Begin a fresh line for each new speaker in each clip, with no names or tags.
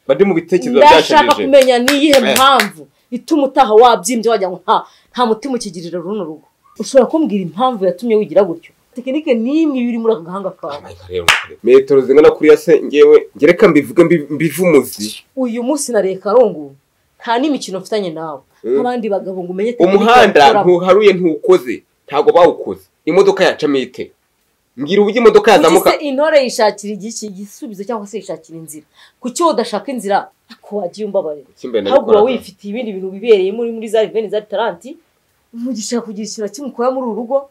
bari mu bitekerezo byashajije
ndashaka kumenya niyihe mpamvu ituma utaha wabyimbye wajya ngo nta mutima ukigirira runo rugo. Ushobora kumbwira impamvu yatumye wigira gutyo? Tekinike nimwe biri muri agahanga kawe.
Metero zingana kuri ya se ngewe ngereka mbivuge mbivumuzi.
Uyu munsi nareka rongo nta n'imikino mfitanye nawe. Abandi bagabo ngo umenye
umuhanda ntuharuye ntukoze ntago bawukoze. Imodoka yacamo ite? Ngira ubuye imodoka yazamuka.
Ese intore yishakira igisubizo cyangwa se yishakira inzira. Kuki udashaka inzira ko wagiye umbabarira? Ahubwo wowe wifitiye ibindi bintu bibereye muri za event za taranti. Umugisha kugira ikintu kimukora muri uru rugo.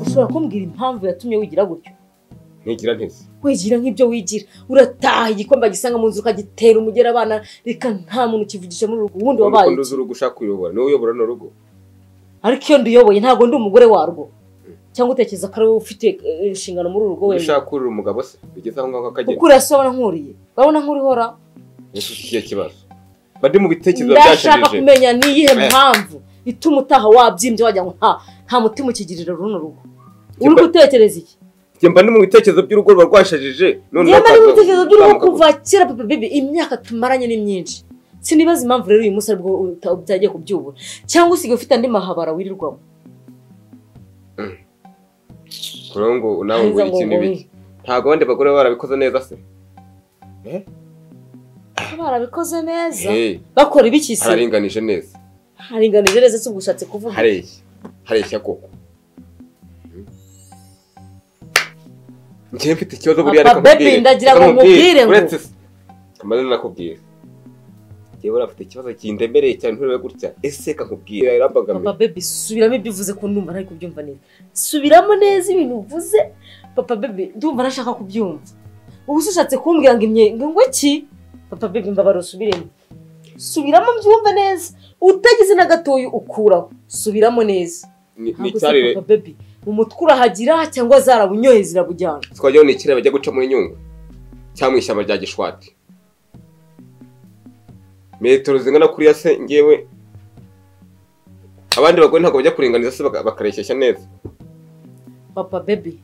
Ushobora kumbwira impamvu yatumye wigira gutyo?
Ntigira ntese.
Wigira nk'ibyo wigira. Urataha igikomba gisanga mu nzu ukagitera umugera abana reka nta muntu kivugisha muri rugo. Ubundi wabaye.
Urukundo z'urugo ushaka kuyobora. Niwe uyobora no rugo.
Ariko iyo ndiyoboye ntago ndi umugore warwo. Cyangwa utekereza ko ari ufite inshingano muri rugo wewe.
Ushaka kurira umugabo se. Bigeze aho ngaho akagenda.
Ukuri asobana nkuriye. Babona nkuri hora.
Yesukiye kibazo. Bari mu bitekerezo byashajije.
Ndashaka kumenya niyihe mpamvu ituma utaha wabyimbye wajya ngo nta mutima ukigirira runo rugo. Uri gutekereza iki?
Mba ni mu bitekerezo by'urugo rwashajije
none bari mu bitekerezo by'urugo kuva kera papa baby imyaka tumaranye ni myinshi. Sinibaza impamvu rero uyu munsi aribwo byagiye kubyubura cyangwa usige ufite andi mahabara wirirwamo.
Kurongo nawe ngo ikintu biki ntago abandi bagore barabikoze neza se
barabikoze neza bakora ibiki se
haringanije neza
se ubushatse kuvuga
hareshya koko. Njye mfite ikibazo buri ariko
baby ndagira ngo mubwire ngo
amaze nakubwira yewe urafite ikibazo kindemereye cyane nturebe gutya ese kakubwira irambagamiye.
Papa baby subiramo ibyo uvuze ko ndumva ntari kubyumva neza. Subiramo neza ibintu uvuze papa baby ndumva nashaka kubyumva. Ubu ushatse kumbwira ngo iki papa baby mbabaro subiremo. Subiramo mbyumva neza utagize na gatoyi ukuraho. Subiramo neza.
Ni cyarire
papa baby umutwura hagira cyangwa zarabunyohe zirabujyana.
Twajyaho ni kirebe bajya guca muri Nyungwe cyangwa ishyamba rya Gishwati. Metero zingana kuri ya se ngewe abandi bagore ntago bajya kuringaniza se bakareshyeshya neza.
Papa baby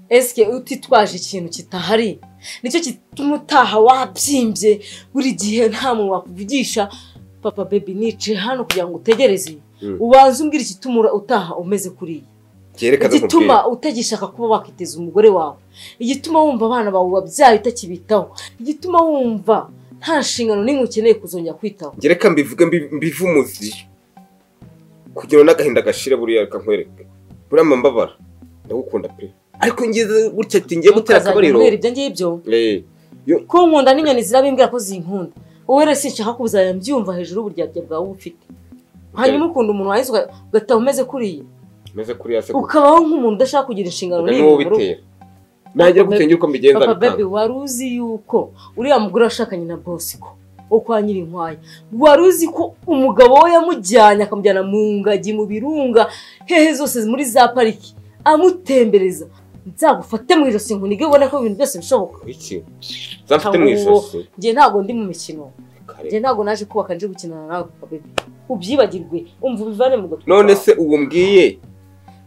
eske utitwaje ikintu kitahari nicyo kituma utaha wabyimbye buri gihe nta muntu wakuvugisha. Papa baby nice hano kugira ngo utegereze ubanze umbwira ikitumura utaha umeze kuri igituma utagishaka kuba wakiteza umugore wawe, igituma wumva abana bawe babyaye utakibitaho, igituma wumva nta nshingano n'imwe ukeneye kuzongera kwitaho.
Ngereka mbivuge mbivumuzi kugira n'agahinda gashire buri yareka nkwereke burama mbabara ndagukunda pe ariko ngeze gutya tingiye gutera akabariro
ibyo ngibyo ko nkunda n'inyoni zirabimbwira ko zinkunda. Wowe rero sinshaka kubuzaya mbyumva hejuru uburyarya bwawe ufite. Hanyuma ukunda umuntu wahise ugataha umeze kuriye ukabaho nk'umuntu udashaka kugira inshingano n'imwe.
Nagira gutengira uko mbigenza.
Papa baby waruzi yuko uriya mugore washakanye na boss ko ukwa nyiri inkwaya, waruzi ko umugabo we yamujyanye akamujyana mu ngagi mu birunga hehe zose muri za pariki amutembereza. Nzagufate mu ijosi nkunige ubone ko ibintu byose bishoboka.
Iki zafite mu ijosi
ngiye ntago ndi mu mikino, ngiye ntago naje kubaka nje gukinana nawe papa baby. Ubyibagirwe umva ubivane mu gutwi.
None se ubu mbwiye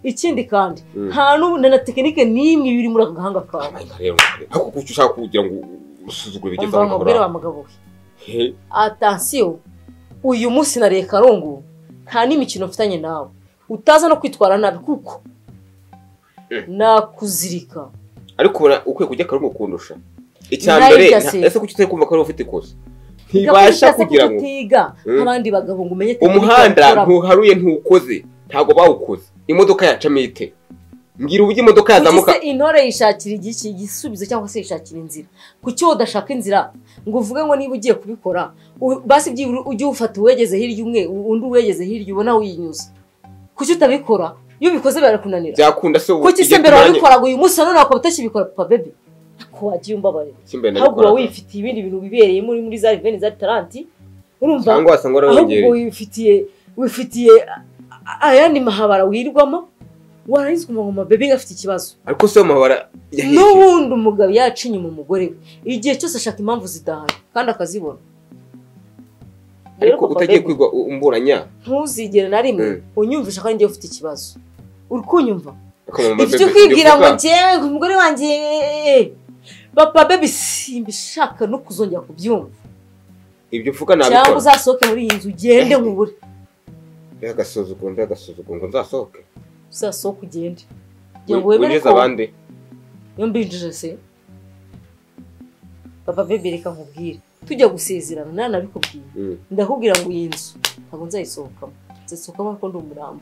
ikindi kandi nta n'ubundi na tekinike nimwe biri muri agahanga kawe.
Ako kucyo ushaka kugira ngo usuzugure bigeze
aho ngabura bamugabo we. Attention uyu munsi nareka rongo nta n'imikino mfitanye nawe utaza no kwitwara nabi kuko nakuzirika.
Ariko ukwiye kujya karongo kundusha icyambere ese kuki utari kumva ko ari ufite ikosa ntibasha kugira ngo
utiga abandi bagabo ngo umenye
umuhanda ntuharuye ntukoze ntago bawukoze. Imodoka yacamo ite? Ngira ubuye imodoka yazamuka.
Ese intore yishakira igisubizo cyangwa se yishakira inzira. Kuki udashaka inzira ngo uvuge ngo niba ugiye kubikora basi ujye ufata uwegeze hirya umwe undi uwegeze hirya ubona winyuza. Kuki utabikora? Iyo ubikoze barakunanira.
Byakunda se
kuki se mbere wabikoraga uyu munsi none akaba utakibikora papa baby. ariko wagiye umbabarira
Kimbe
ahubwo wowe wifitiye ibindi bintu bibereye muri za reveni za taranti urumva
cyangwa wasanga warongeye
ahubwo wifitiye ayandi mahabara wirwamo warangiza ngo bebe ngafite ikibazo
ariko se mahabara yahiye
n'ubundi umugabo yacinye mu mugore we igihe cyose ashaka impamvu zidahari kandi akazibona
ariko utagiye kwigwa umburanya
ntuzigere na rimwe unyumvisha kandi ufite ikibazo uri kunyumva ibyo kwibwira ngo njye umugore wanjye papa baby simbishaka no kuzongera kubyumva
ibyo uvuga nabikora
cyangwa uzasohoke muri iyi nzu ugende nkubure
agasuzuguro ngo nzasohoke
uzasohoke ugende
winjiza abandi
iyo mbinjije se papa baby reka nkubwire tujya gusezerana nana nabikubwiye ndakubwira ngo iyi nzu ntabwo nzayisohokamo nzayisohokamo ariko ndi umurambo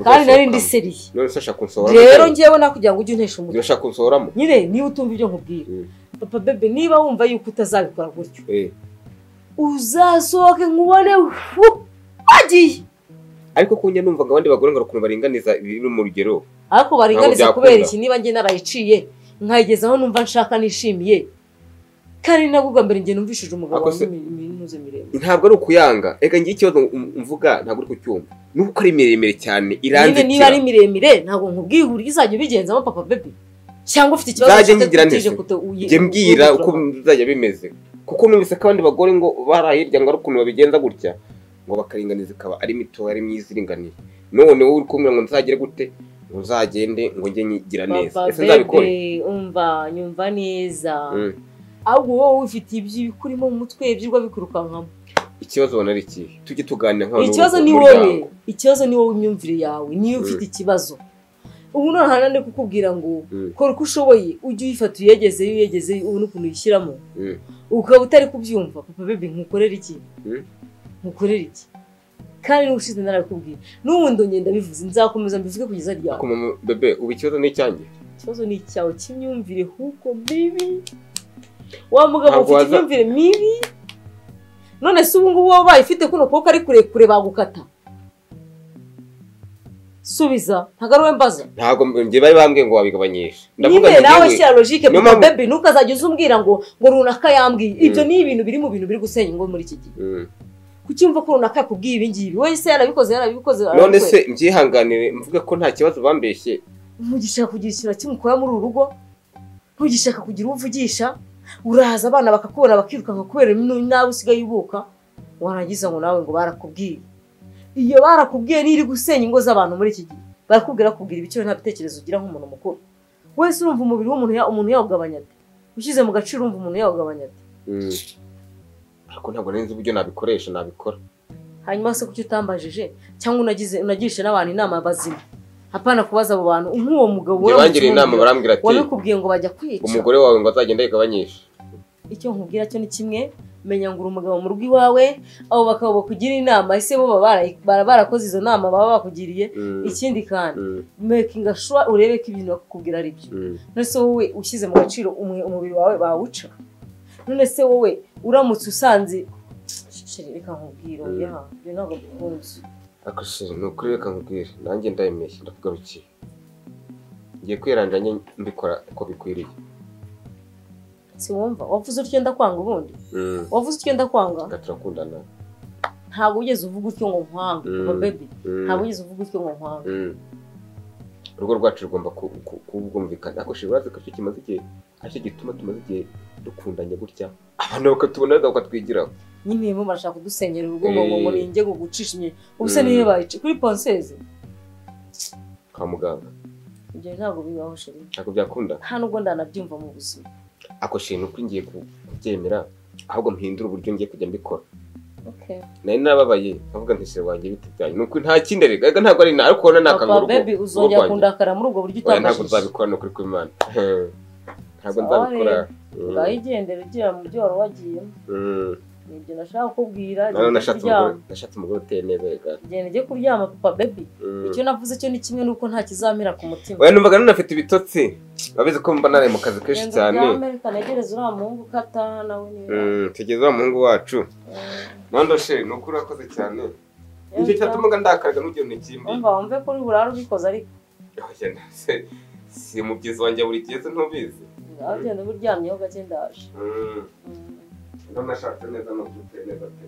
kandi nari ndi seriye
none se ashaka kunsohoramo
rero ngewe nakugira ngo ujye untesha umutwe
urashaka kunsohoramo
nyine niba utumva ibyo nkubwira papa baby niba wumva yuko utazabikora gutyo uzasohoke nkubone wagiye
ariko kunya numva ngo abandi bagore ngo ukuntu baringaniza biri mu rugero
ariko baringaniza kubera iki niba nge narayiciye nkayigezaho numva nshaka nishimiye kandi nabwo mbere nge numvishije umugabo w'iminuze miremire
ntabwo ari ukuyanga ega ngiye ikibazo mvuga ntabwo uri kucyumva nuko ari miremire cyane iranze
niba ari miremire ntabwo nkubwiye uburyo izajya ubigenzamo papa baby cyangwa ufite ikibazo
nge mbwira uko bizajya bimeze kuko numvise ko abandi bagore ngo barahirya ngo ari ukuntu babigenza gutya ngo bakaringaniza ikaba ari mito ari myiza iringaniye none wowe uri kumbwira ngo nzagire gute ngo nzagende ngo njye nyigira neza ese nzabikore
umva nyumva neza ahubwo wowe ufite ibyo bikurimo mu mutwe byirwa bikurukankamo
ikibazo ubona ari ikihe tujye tuganira nk'abantu
ikibazo ni wowe imyumvire yawe niyo ufite ikibazo ubu none hanande kukubwira ngo kora uko ushoboye ujye uyifata uyegeze ubone ukuntu uyishyiramo ukaba utari kubyumva papa baby nkukorera iki kandi n'ubushize narabikubwira n'ubundi ngenda bivuze nzakomeza mbivuge kugeza ryari
bebe ubu ikibazo ni icyanjye
ikibazo ni icyawe cy'imyumvire huko mibi wa mugabo ufite imyumvire mibi none se ubu ngubu wabaye ufite kuno kuboko ari kurekure bagukata subiza ntago ari we mbaza
ntago ngiye bari bambwiye ngo wabigabanyisha
ndavuga nti nawe shyira logique papa baby ntukazajya uzumbwira ngo runaka yambwiye ibyo ni ibintu biri mu bintu biri gusenya ngo muri iki gihe kucyumva ko runaka yakubwiye ibi ngibi wowe se yarabikoze
none se mbyihanganire mvuga ko nta kibazo bambeshye
ntugishaka kugira ikintu kimukora muri uru rugo ntugishaka kugira uvugisha uraza abana bakakubona bakirukanka kubera nawe usigaye ubuka warangiza ngo nawe ngo barakubwiye iyo barakubwiye niri gusenya ingo z'abantu muri iki gihe barakubwira ibiciro nta bitekerezo ugira nk'umuntu mukuru wese urumva umubiri w'umuntu yawugabanya ati ushyize mu gaciro urumva umuntu yawugabanya ati
ariko ntabwo nzi uburyo nabikoresha nabikora
hanyuma se kuki utambajije cyangwa unagirisha n'abantu inama bazima hapana kubaza abo bantu nk'uwo mugabo
warangira inama barambwira ati
wabikubwiye ngo bajya kwica
umugore wawe ngo azagenda yigabanyisha
icyo nkubwira cyo ni kimwe menya ngo umugabo mu rugo iwawe abo bakaba bakugira inama ese bo barakoze izo nama baba bakugiriye ikindi kandi making sure urebe ko ibintu bakubwira ari byo none se wowe ushyize mu gaciro umubiri wawe bawuca none se wowe uramutse usanze reka nkubwire oya byo ntabwo bikunze
akashira nukuri reka nkubwire nanjye ndayemeshye ndakugarukiye ngiye kwiranganya mbikora uko bikwiriye
si wumva wavuze utyo ndakwanga ubundi wavuze utyo ndakwanga
turakundana
ntabwo ugeze uvuga utyo ngo nkwanga papa baby ntabwo ugeze uvuga utyo ngo nkwanga
urugo rwacu rugomba kubwumvikana ako shira urazi ko kimaze igihe aricyo gituma tumaze igihe dukundanye gutya abantu bakatubona bakatwigiraho
nyine bo barashaka kudusenyera urugo ngo ninjye gugucisha imye ubuse nihe bayice kuri ponseze
kwa muganga
ibyo ntabwo bibaho shiri
ntabwo byakunda
nta nubwo ndanabyumva mu buzima
ako shira nuko ngiye kubyemera ahubwo mpindura uburyo ngiye kujya mbikora
okay
nari nababaye avuga nti se wanjye biti byanyu nuko nta kindi rega ntabwo ari ariko ubona nakanguru
papa baby uzongera kundakara muri ubwo buryo utabashije
ntabwo uzabikora no kuri kw'Imana ntabwo nzabikora
bayigendera ugira mu byo wari wagiyemo nibyo nashaka kubwira
nashatse umugore uteye neza rega
genda ujye kuryama papa baby icyo navuze cyo ni kimwe nuko nta kizamira ku mutima
oya numvaga nanafite ibitotsi babizi ko mba nari mu kazi kenshi cyane
kanegereza uriya muhungu ukataha nawe niba
tugeze wa muhungu wacu nondoshe ni ukuri urakoze cyane nicyo cyatumaga ndakaraga n'ugira n'ikindi
wumve ko uri burare ubikoze ariko
si umubyizi wanjye buri gihe ntubizi
agenda uryamyeho gake ndaje
none ashatse neza no kutse neza pe